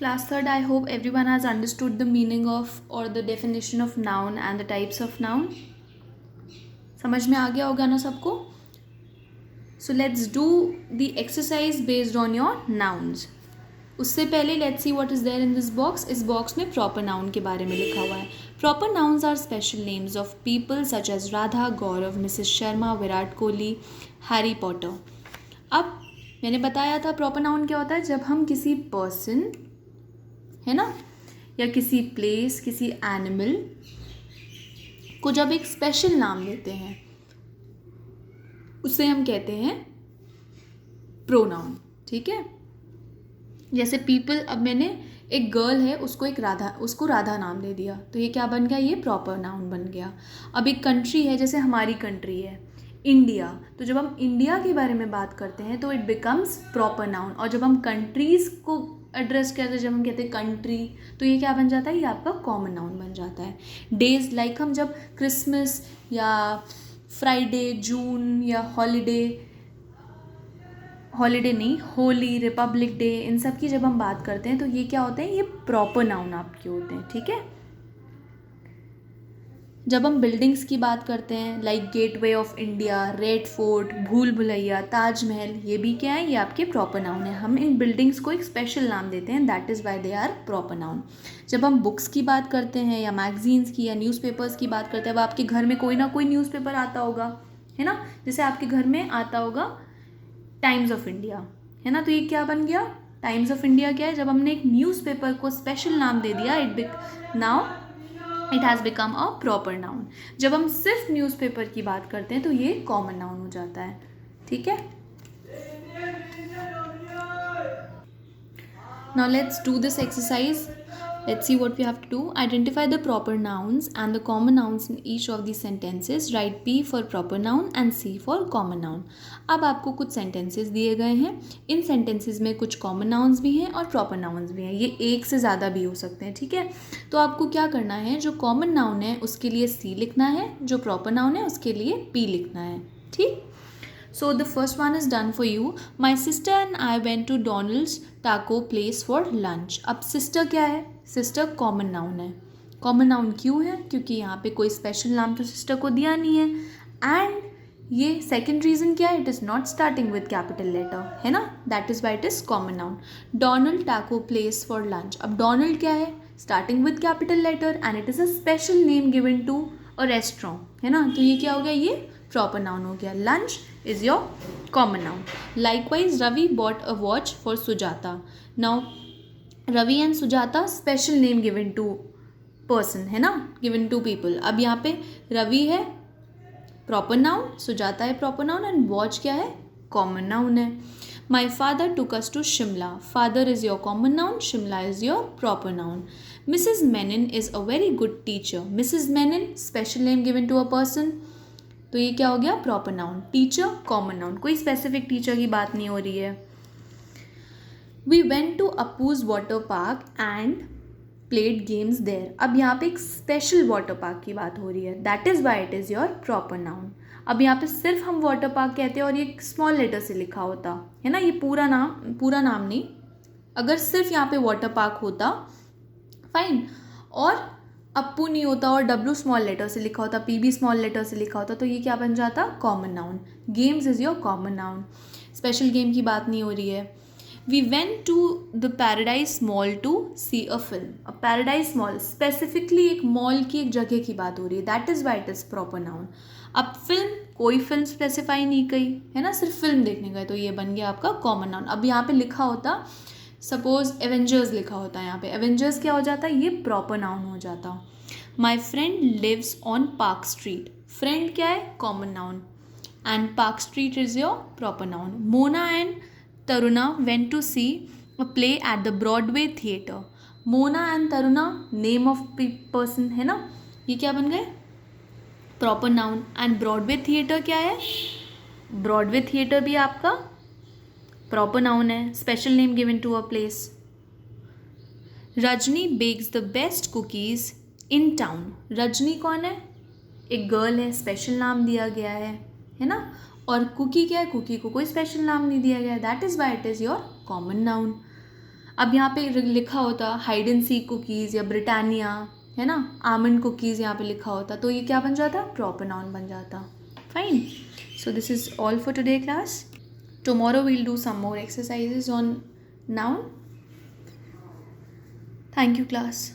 Class third, I hope everyone has understood the meaning of or the definition of noun and the types of noun. समझ में आ गया होगा ना सबको? So let's do the exercise based on your nouns. उससे पहले let's see what is there in this box. इस box में proper noun के बारे में लिखा हुआ है. Proper nouns are special names of people such as Radha, Gaurav, Mrs. Sharma, Virat Kohli, Harry Potter. अब मैंने बताया था proper noun क्या होता है. जब हम किसी person, है ना, या किसी प्लेस, किसी एनिमल को जब एक स्पेशल नाम देते हैं उसे हम कहते हैं प्रोनाउन. ठीक है. जैसे पीपल, अब मैंने एक गर्ल है उसको राधा नाम दे दिया, तो ये क्या बन गया? ये प्रॉपर नाउन बन गया. अब एक कंट्री है, जैसे हमारी कंट्री है इंडिया, तो जब हम इंडिया के बारे में बात करते हैं तो इट बिकम्स प्रॉपर नाउन. और जब हम कंट्रीज़ को एड्रेस करते हैं, जब हम कहते हैं कंट्री, तो ये क्या बन जाता है? ये आपका कॉमन नाउन बन जाता है. डेज, लाइक हम जब क्रिसमस या फ्राइडे, जून या हॉलीडे नहीं, होली, रिपब्लिक डे, इन सब की जब हम बात करते हैं तो ये क्या होते हैं? ये प्रॉपर नाउन आपके होते हैं. ठीक है. जब हम बिल्डिंग्स की बात करते हैं, like gateway of India, red fort, भूल भुलैया, ताजमहल, ये भी क्या है? ये आपके प्रॉपर नाउन है. हम इन बिल्डिंग्स को एक स्पेशल नाम देते हैं, that is why they are proper noun. जब हम बुक्स की बात करते हैं या मैगजीन्स की या न्यूज़पेपर्स की बात करते हैं, अब आपके घर में कोई ना कोई न्यूज़पेपर आता होगा, है ना. जैसे आपके घर में आता होगा टाइम्स ऑफ इंडिया, है ना, तो ये क्या बन गया? टाइम्स ऑफ इंडिया क्या है? जब हमने एक न्यूज़पेपर को स्पेशल नाम दे दिया, it has become a proper noun. जब हम सिर्फ न्यूज़पेपर की बात करते हैं तो ये कॉमन नाउन हो जाता है. ठीक है. Now let's do this exercise. Let's see what we have to do. Identify the proper nouns and the common nouns in each of these sentences. Write P for proper noun and C for common noun. अब आपको कुछ sentences दिए गए हैं. इन sentences में कुछ common nouns भी हैं और proper nouns भी हैं. ये एक से ज़्यादा भी हो सकते हैं. ठीक है. तो आपको क्या करना है? जो common noun है उसके लिए C लिखना है, जो proper noun है उसके लिए P लिखना है. ठीक. So the first one is done for you. My sister and I went to Donald's taco place for lunch. अब sister क्या है? Sister common noun है. Common noun क्यों है? क्योंकि यहाँ पे कोई special नाम तो sister को दिया नहीं है. And ये second reason क्या है? It is not starting with capital letter, है ना? That is why it is common noun. Donald taco place for lunch. अब Donald क्या है? Starting with capital letter and it is a special name given to a restaurant, है ना. तो ये क्या हो गया? ये proper noun हो गया. Lunch is your common noun. Likewise, Ravi bought a watch for Sujata. Now, Ravi and Sujata special name given to person, है ना, given to people. अब यहाँ पे रवि है proper noun, Sujata है proper noun and watch क्या है? Common noun है. My father took us to Shimla. Father is your common noun, Shimla is your proper noun. Mrs. Menon is a very good teacher. Mrs. Menon special name given to a person. तो ये क्या हो गया? Proper noun. Teacher common noun, कोई specific teacher की बात नहीं हो रही है. वी वेंट टू अपूज water park and played games there. अब यहाँ पे एक स्पेशल वाटर पार्क की बात हो रही है, that is why it is your proper noun. अब यहाँ पे सिर्फ हम वाटर पार्क कहते हैं और ये स्मॉल लेटर से लिखा होता है ना, ये पूरा नाम नहीं. अगर सिर्फ यहाँ पे वाटर पार्क होता फाइन, और अप्पू नहीं होता और डब्ल्यू स्मॉल लेटर से लिखा होता, पी भी स्मॉल लेटर से लिखा होता, तो ये क्या बन जाता? Common noun. Games is your common noun. Special game की बात नहीं हो रही है. We went to the Paradise Mall to see a film. अब पैराडाइज मॉल स्पेसिफिकली एक मॉल की एक जगह की बात हो रही है, that is why it is proper noun. अब फिल्म, कोई फिल्म स्पेसिफाई नहीं की है ना, सिर्फ फिल्म देखने गए, तो ये बन गया आपका कॉमन नाउन. अब यहाँ पे लिखा होता, सपोज एवेंजर्स लिखा होता है, यहाँ पे एवेंजर्स क्या हो जाता है? ये प्रॉपर नाउन हो जाता. My friend lives on Park Street. Friend क्या है? Common noun. And Park Street is your proper noun. Mona and Taruna went to see a play at the Broadway theatre. Mona and Taruna name of person है ना, ये क्या बन गए? Proper noun. And Broadway theatre क्या है? ब्रॉडवे थिएटर भी आपका प्रॉपर नाउन है, special name given to a place. Rajni bakes the best cookies in town. Rajni कौन है? एक गर्ल है, स्पेशल नाम दिया गया है ना. और कुकी क्या है? कुकी को कोई स्पेशल नाम नहीं दिया गया, that is why it is your common noun. अब यहाँ पे लिखा होता हाइड एंड सीक कुकीज़ या ब्रिटानिया, है ना, आमंड कुकीज़ यहाँ पे लिखा होता, तो ये क्या बन जाता, प्रॉपर नाउन बन जाता. Fine. So this is all for today class. Tomorrow we'll do some more exercises on noun. Thank you class.